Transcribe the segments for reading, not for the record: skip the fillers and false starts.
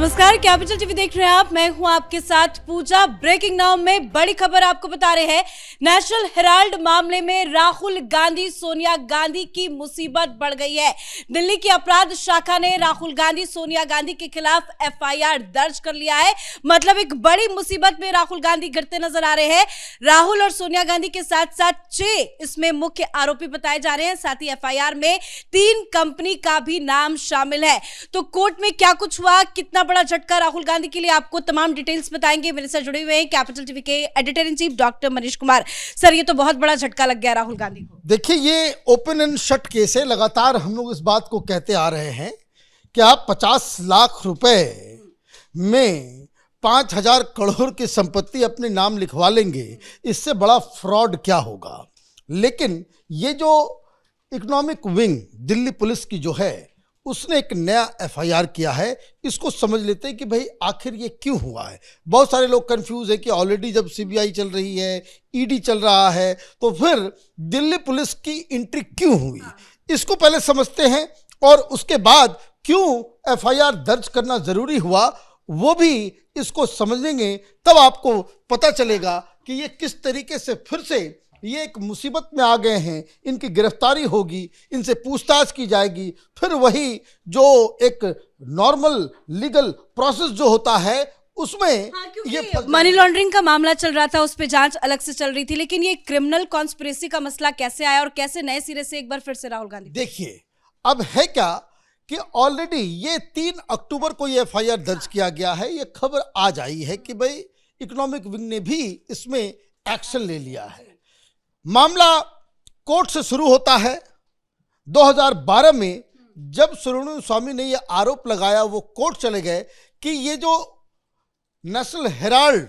नमस्कार, capital TV देख रहे हैं आप। मैं हूं आपके साथ पूजा। ब्रेकिंग नाउ में बड़ी खबर आपको बता रहे हैं। नेशनल हेराल्ड मामले में राहुल गांधी सोनिया गांधी की मुसीबत बढ़ गई है। दिल्ली की अपराध शाखा ने राहुल गांधी सोनिया गांधी के खिलाफ एफआईआर दर्ज कर लिया है। मतलब एक बड़ी मुसीबत में राहुल गांधी गिरते नजर आ रहे हैं। राहुल और सोनिया गांधी के साथ साथ 6 इसमें मुख्य आरोपी बताए जा रहे हैं। साथ ही एफआईआर में 3 कंपनी का भी नाम शामिल है। तो कोर्ट में क्या कुछ हुआ, कितना बड़ा झटका राहुल गांधी के लिए, आपको तमाम डिटेल्स बताएंगे। मेरे साथ जुड़े हुए हैं कैपिटल टीवी के editor in chief doctor Manish Kumar. Sir, ये तो बहुत बड़ा झटका लग गया राहुल गांधी को। देखिए, ये ओपन एंड शट केस है। लगातार हम लोग इस बात को कहते आ रहे हैं कि आप 50 लाख रुपए में 5,000 करोड़ की संपत्ति अपने नाम लिखवा लेंगे, इससे बड़ा फ्रॉड क्या होगा। लेकिन ये जो इकोनॉमिक विंग दिल्ली पुलिस की जो है, उसने एक नया एफआईआर किया है। इसको समझ लेते हैं कि भाई आखिर ये क्यों हुआ है। बहुत सारे लोग कंफ्यूज है कि ऑलरेडी जब सीबीआई चल रही है, ईडी चल रहा है, तो फिर दिल्ली पुलिस की एंट्री क्यों हुई, इसको पहले समझते हैं और उसके बाद क्यों एफआईआर दर्ज करना जरूरी हुआ वो भी इसको समझेंगे। तब आपको पता चलेगा कि ये किस तरीके से फिर से ये एक मुसीबत में आ गए हैं। इनकी गिरफ्तारी होगी, इनसे पूछताछ की जाएगी, फिर वही जो एक नॉर्मल लीगल प्रोसेस जो होता है उसमें ये मनी लॉन्ड्रिंग का मामला चल रहा था, उस पे जांच अलग से चल रही थी। लेकिन ये क्रिमिनल कॉन्स्पिरेसी का मसला कैसे आया और कैसे नए सिरे से एक बार फिर से राहुल गांधी। देखिए, अब है क्या कि ऑलरेडी ये 3 अक्टूबर को ये एफआईआर दर्ज किया गया है। ये खबर आज आई है कि भाई इकोनॉमिक विंग ने भी इसमें एक्शन ले लिया है। मामला कोर्ट से शुरू होता है। 2012 में जब सुब्रमण्यम स्वामी ने यह आरोप लगाया, वो कोर्ट चले गए कि ये जो नेशनल हेराल्ड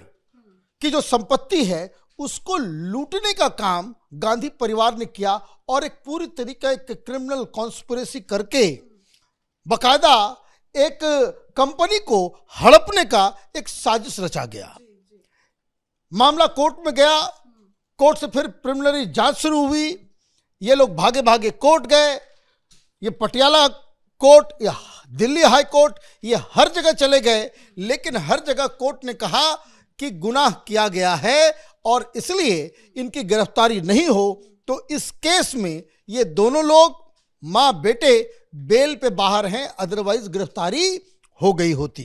की जो संपत्ति है उसको लूटने का काम गांधी परिवार ने किया और एक पूरी तरीका एक क्रिमिनल कॉन्स्पिरेसी करके बकायदा एक कंपनी को हड़पने का एक साजिश रचा गया। मामला कोर्ट में गया, कोर्ट से फिर प्रिलिमिनरी जांच शुरू हुई। ये लोग भागे भागे कोर्ट गए, ये पटियाला कोर्ट या दिल्ली हाई कोर्ट, ये हर जगह चले गए। लेकिन हर जगह कोर्ट ने कहा कि गुनाह किया गया है और इसलिए इनकी गिरफ्तारी नहीं हो। तो इस केस में ये दोनों लोग माँ बेटे बेल पे बाहर हैं, अदरवाइज गिरफ्तारी हो गई होती।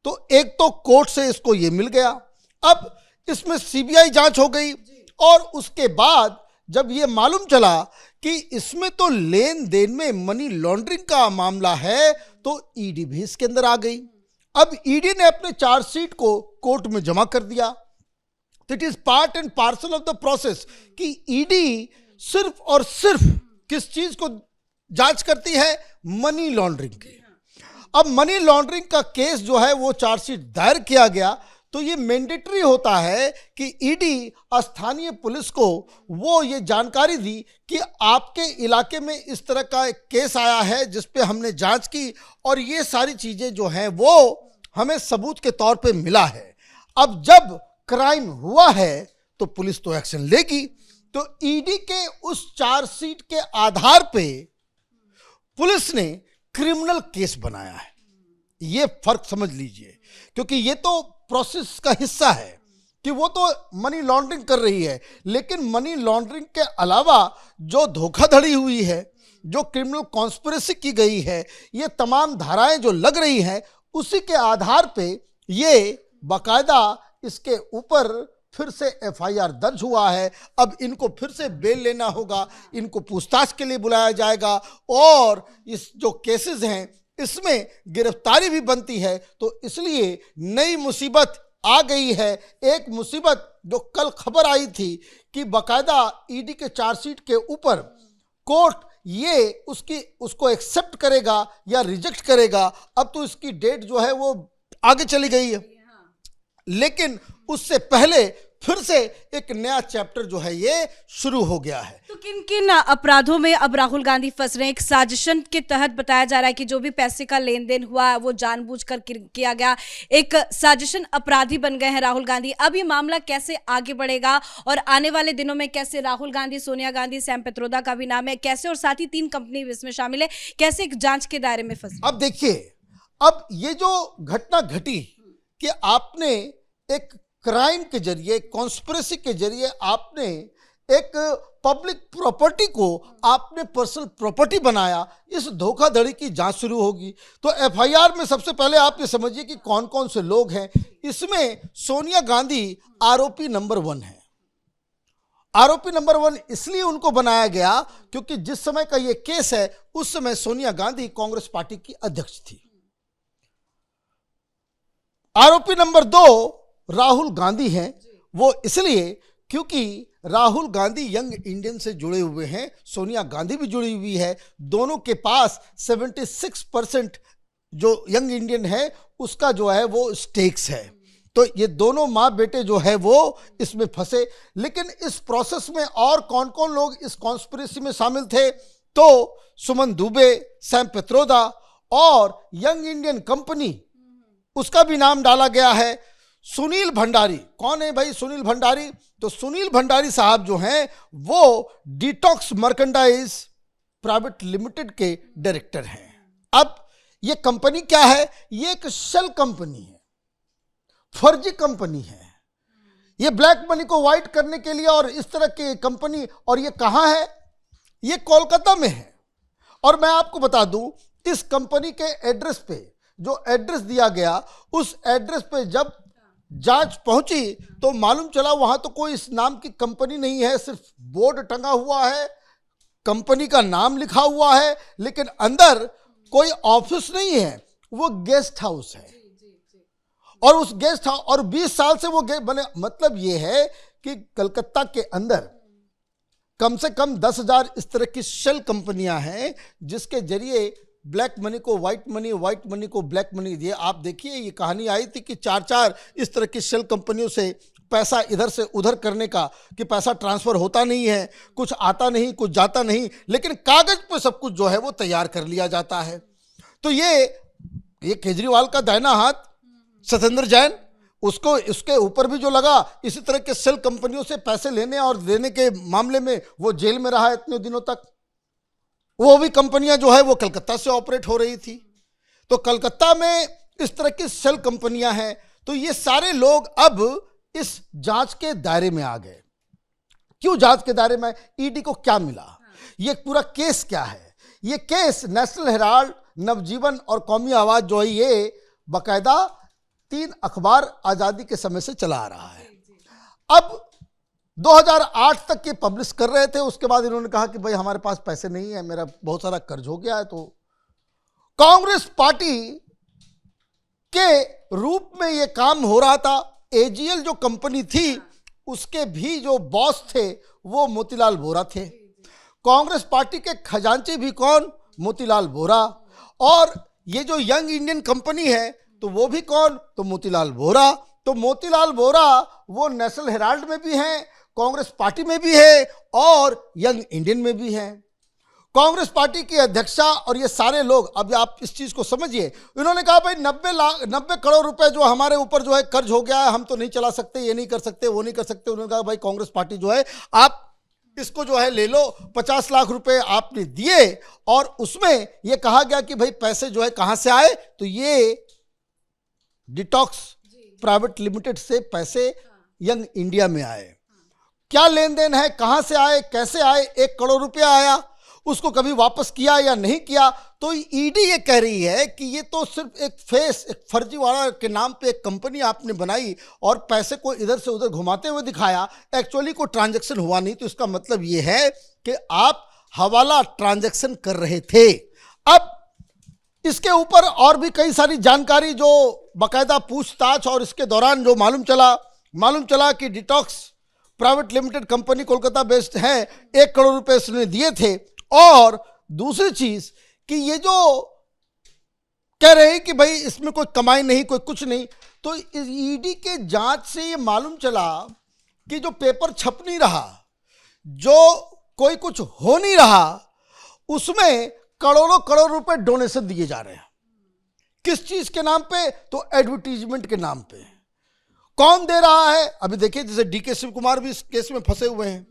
तो एक तो कोर्ट से इसको ये मिल गया। अब इसमें सीबीआई जांच हो गई और उसके बाद जब ये मालूम चला कि इसमें तो लेन देन में मनी लॉन्ड्रिंग का मामला है, तो ईडी भी इसके अंदर आ गई। अब ईडी ने अपने चार्जशीट को कोर्ट में जमा कर दिया। It is part and parcel of the process कि ईडी सिर्फ और सिर्फ किस चीज को जांच करती है, मनी लॉन्ड्रिंग की। अब मनी लॉन्ड्रिंग का केस जो है वो चार्जशीट दायर किया गया, तो ये मैंडेटरी होता है कि ईडी स्थानीय पुलिस को वो ये जानकारी दी कि आपके इलाके में इस तरह का एक केस आया है जिस पे हमने जांच की और ये सारी चीजें जो हैं वो हमें सबूत के तौर पे मिला है। अब जब क्राइम हुआ है तो पुलिस तो एक्शन लेगी। तो ईडी के उस चार्जशीट के आधार पे पुलिस ने क्रिमिनल केस बनाया है। ये फर्क समझ लीजिए, क्योंकि ये तो प्रोसेस का हिस्सा है कि वो तो मनी लॉन्ड्रिंग कर रही है, लेकिन मनी लॉन्ड्रिंग के अलावा जो धोखाधड़ी हुई है, जो क्रिमिनल कॉन्स्पिरेसी की गई है, ये तमाम धाराएं जो लग रही हैं, उसी के आधार पे ये बाकायदा इसके ऊपर फिर से एफआईआर दर्ज हुआ है। अब इनको फिर से बेल लेना होगा, इनको पूछताछ के लिए बुलाया जाएगा और इस जो केसेस हैं इसमें गिरफ्तारी भी बनती है। तो इसलिए नई मुसीबत आ गई है। एक मुसीबत जो कल खबर आई थी कि बाकायदा ईडी के चार्जशीट के ऊपर कोर्ट ये उसको एक्सेप्ट करेगा या रिजेक्ट करेगा। अब तो इसकी डेट जो है वो आगे चली गई है, लेकिन उससे पहले फिर से एक नया चैप्टर जो है ये शुरू हो गया है। तो किन किन अपराधों में अब राहुल गांधी फंस रहे हैं? एक साजिशन के तहत बताया जा रहा है कि जो भी पैसे का लेन देन हुआ वो जानबूझकर किया गया। एक साजिशन अपराधी बन गए हैं राहुल गांधी। अब ये मामला कैसे आगे बढ़ेगा और आने वाले दिनों में कैसे राहुल गांधी, सोनिया गांधी, सैम पित्रोदा का भी नाम है, कैसे और साथ ही 3 कंपनी इसमें शामिल है, कैसे एक जांच के दायरे में फंसे? अब देखिए, अब ये जो घटना घटी कि आपने एक क्राइम के जरिए, कॉन्स्पिरेसी के जरिए आपने एक पब्लिक प्रॉपर्टी को आपने पर्सनल प्रॉपर्टी बनाया, इस धोखाधड़ी की जांच शुरू होगी। तो एफआईआर में सबसे पहले आप ये समझिए कि कौन कौन से लोग हैं। इसमें सोनिया गांधी आरोपी नंबर 1 है। आरोपी नंबर 1 इसलिए उनको बनाया गया क्योंकि जिस समय का ये केस है उस समय सोनिया गांधी कांग्रेस पार्टी की अध्यक्ष थी। आरोपी नंबर 2 राहुल गांधी हैं। वो इसलिए क्योंकि राहुल गांधी यंग इंडियन से जुड़े हुए हैं, सोनिया गांधी भी जुड़ी हुई है। दोनों के पास 76% जो यंग इंडियन है उसका जो है वो स्टेक्स है। तो ये दोनों माँ बेटे जो है वो इसमें फंसे। लेकिन इस प्रोसेस में और कौन कौन लोग इस कॉन्स्पिरेसी में शामिल थे? तो सुमन दुबे, सैम पित्रोदा और यंग इंडियन कंपनी, उसका भी नाम डाला गया है। सुनील भंडारी, कौन है भाई सुनील भंडारी? तो सुनील भंडारी साहब जो हैं वो डिटॉक्स मर्केंडाइज प्राइवेट लिमिटेड के डायरेक्टर हैं। अब ये कंपनी क्या है? ये एक शेल कंपनी है, फर्जी कंपनी है। ये ब्लैक मनी को व्हाइट करने के लिए और इस तरह की कंपनी, और ये कहाँ है? ये कोलकाता में है। और मैं आपको बता दूं, इस कंपनी के एड्रेस पे, जो एड्रेस दिया गया, उस एड्रेस पे जब जांच पहुंची तो मालूम चला वहां तो कोई इस नाम की कंपनी नहीं है, सिर्फ बोर्ड टंगा हुआ है, कंपनी का नाम लिखा हुआ है, लेकिन अंदर कोई ऑफिस नहीं है, वो गेस्ट हाउस है। और उस गेस्ट हाउस, और 20 साल से वो बने। मतलब ये है कि कलकत्ता के अंदर कम से कम 10,000 इस तरह की शेल कंपनियां हैं जिसके जरिए ब्लैक मनी को व्हाइट मनी, व्हाइट मनी को ब्लैक मनी दिए। आप देखिए, ये कहानी आई थी कि 4 इस तरह की शेल कंपनियों से पैसा इधर से उधर करने का, कि पैसा ट्रांसफर होता नहीं है, कुछ आता नहीं, कुछ जाता नहीं, लेकिन कागज पे सब कुछ जो है वो तैयार कर लिया जाता है। तो ये केजरीवाल का दाहिना हाथ सत्येंद्र जैन, उसको इसके ऊपर भी जो लगा, इसी तरह के शेल कंपनियों से पैसे लेने और देने के मामले में वो जेल में रहा इतने दिनों तक। वो भी कंपनियां जो है वो कलकत्ता से ऑपरेट हो रही थी। तो कलकत्ता में इस तरह की शेल कंपनियां हैं। तो ये सारे लोग अब इस जांच के दायरे में आ गए। क्यों जांच के दायरे में? ईडी को क्या मिला? ये पूरा केस क्या है? ये केस नेशनल हेराल्ड, नवजीवन और कौमी आवाज जो है ये बाकायदा 3 अखबार आजादी के समय से चला आ रहा है। अब 2008 तक ये पब्लिश कर रहे थे। उसके बाद इन्होंने कहा कि भाई हमारे पास पैसे नहीं है, मेरा बहुत सारा कर्ज हो गया है। तो कांग्रेस पार्टी के रूप में ये काम हो रहा था। एजीएल जो कंपनी थी उसके भी जो बॉस थे वो मोतीलाल वोरा थे। कांग्रेस पार्टी के खजांची भी कौन? मोतीलाल वोरा। और ये जो यंग इंडियन कंपनी है तो वो भी कौन? तो मोतीलाल वोरा। तो मोतीलाल वोरा वो नेशनल हेराल्ड में भी हैं, कांग्रेस पार्टी में भी है और यंग इंडियन में भी है। कांग्रेस पार्टी की अध्यक्षा और ये सारे लोग, अब आप इस चीज को समझिए, इन्होंने कहा भाई 90 करोड़ रुपए जो हमारे ऊपर जो है कर्ज हो गया है, हम तो नहीं चला सकते, ये नहीं कर सकते, वो नहीं कर सकते। उन्होंने कहा भाई कांग्रेस पार्टी जो है आप इसको जो है ले लो। 50 लाख रुपए आपने दिए और उसमें ये कहा गया कि भाई पैसे जो है कहां से आए? तो ये डिटॉक्स प्राइवेट लिमिटेड से पैसे यंग इंडिया में आए। क्या लेन देन है, कहां से आए, कैसे आए? 1 करोड़ रुपया आया, उसको कभी वापस किया या नहीं किया? तो ईडी ये कह रही है कि ये तो सिर्फ एक फर्जीवाड़ा के नाम पे एक कंपनी आपने बनाई और पैसे को इधर से उधर घुमाते हुए दिखाया, एक्चुअली कोई ट्रांजैक्शन हुआ नहीं। तो इसका मतलब ये है कि आप हवाला ट्रांजैक्शन कर रहे थे। अब इसके ऊपर और भी कई सारी जानकारी जो बाकायदा पूछताछ और इसके दौरान जो मालूम चला कि detox private limited company Kolkata based है, 1 करोड़ रुपए इसने दिए थे। और दूसरी चीज कि ये जो कह रहे हैं कि भाई इसमें कोई कमाई नहीं, कोई कुछ नहीं, तो ईडी के जांच से ये मालूम चला कि जो पेपर छप नहीं रहा, जो कोई कुछ हो नहीं रहा, उसमें करोड़ों करोड़ रुपए डोनेशन दिए जा रहे हैं। किस चीज के नाम पे? तो एडवर्टीजमेंट के नाम पे। कौन दे रहा है? अभी देखिए, जैसे डीके शिव कुमार भी इस केस में फंसे हुए हैं।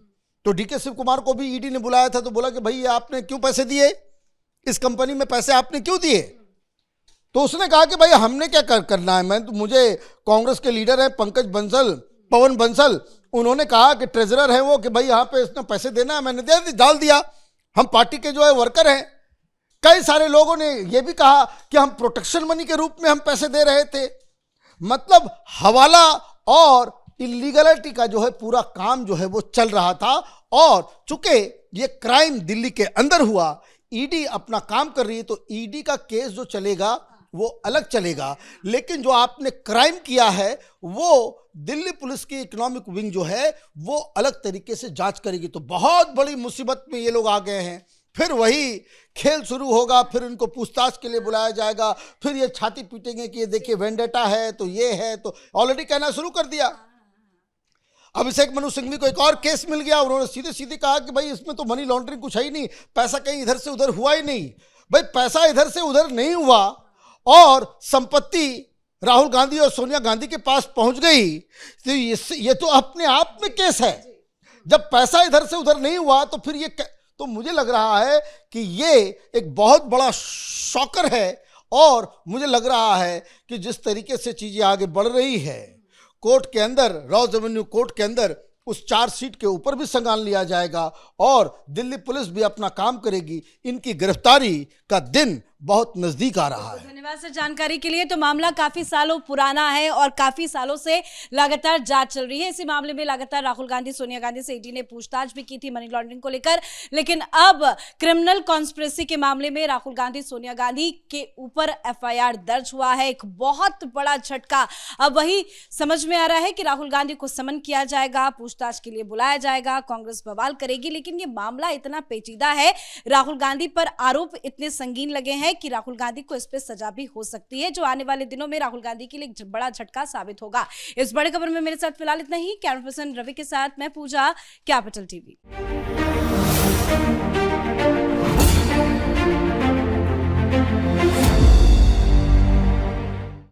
तो डीके शिव कुमार को भी ईडी ने बुलाया था, तो बोला कि भाई ये आपने क्यों पैसे दिए, इस कंपनी में पैसे आपने क्यों दिए? तो उसने कहा कि भाई हमने क्या करना है, मैं तो, मुझे कांग्रेस के लीडर हैं पंकज बंसल, पवन बंसल, उन्होंने कहा कि ट्रेजरर है वो, कि भाई यहाँ पे इसने पैसे देना है, मैंने डाल दिया। हम पार्टी के जो है वर्कर हैं। कई सारे लोगों ने ये भी कहा कि हम प्रोटेक्शन मनी के रूप में हम पैसे दे रहे थे। मतलब हवाला और इलीगलिटी का जो है पूरा काम जो है वो चल रहा था। और चूंकि ये क्राइम दिल्ली के अंदर हुआ, ईडी अपना काम कर रही है, तो ईडी का केस जो चलेगा वो अलग चलेगा, लेकिन जो आपने क्राइम किया है वो दिल्ली पुलिस की इकोनॉमिक विंग जो है वो अलग तरीके से जांच करेगी। तो बहुत बड़ी मुसीबत में ये लोग आ गए हैं। फिर वही खेल शुरू होगा, फिर इनको पूछताछ के लिए बुलाया जाएगा, फिर ये छाती पीटेंगे कि ये देखिए वेंडेटा है, तो ये है, तो ऑलरेडी कहना शुरू कर दिया। अभिषेक मनु सिंघवी को एक और केस मिल गया, उन्होंने सीधे सीधे कहा कि भाई इसमें तो मनी लॉन्ड्रिंग कुछ है ही नहीं, पैसा कहीं इधर से उधर हुआ ही नहीं। भाई पैसा इधर से उधर नहीं हुआ और संपत्ति राहुल गांधी और सोनिया गांधी के पास पहुंच गई, तो ये तो अपने आप में केस है। जब पैसा इधर से उधर नहीं हुआ तो फिर ये, तो मुझे लग रहा है कि ये एक बहुत बड़ा शॉकर है। और मुझे लग रहा है कि जिस तरीके से चीजें आगे बढ़ रही है, कोर्ट के अंदर, रॉस एवेन्यू कोर्ट के अंदर उस चार्जशीट के ऊपर भी संज्ञान लिया जाएगा और दिल्ली पुलिस भी अपना काम करेगी। इनकी गिरफ्तारी का दिन बहुत नजदीक आ रहा है। धन्यवाद सर जानकारी के लिए। तो मामला काफी सालों पुराना है और काफी सालों से लगातार जांच चल रही है। इसी मामले में लगातार राहुल गांधी, सोनिया गांधी से ईडी ने पूछताछ भी की थी मनी लॉन्ड्रिंग को लेकर, लेकिन अब क्रिमिनल कॉन्स्पिरेसी के मामले में राहुल गांधी, सोनिया गांधी के ऊपर एफआईआर दर्ज हुआ है। एक बहुत बड़ा झटका अब वही समझ में आ रहा है कि राहुल गांधी को समन किया जाएगा, पूछताछ के लिए बुलाया जाएगा, कांग्रेस बवाल करेगी। लेकिन ये मामला इतना पेचीदा है, राहुल गांधी पर आरोप इतने संगीन लगे हैं कि राहुल गांधी को इस पे सजा भी हो सकती है, जो आने वाले दिनों में राहुल गांधी के लिए एक बड़ा झटका साबित होगा। इस बड़ी खबर में मेरे साथ फिलहाल इतना ही। कैमरा पर्सन रवि के साथ मैं पूजा, कैपिटल टीवी।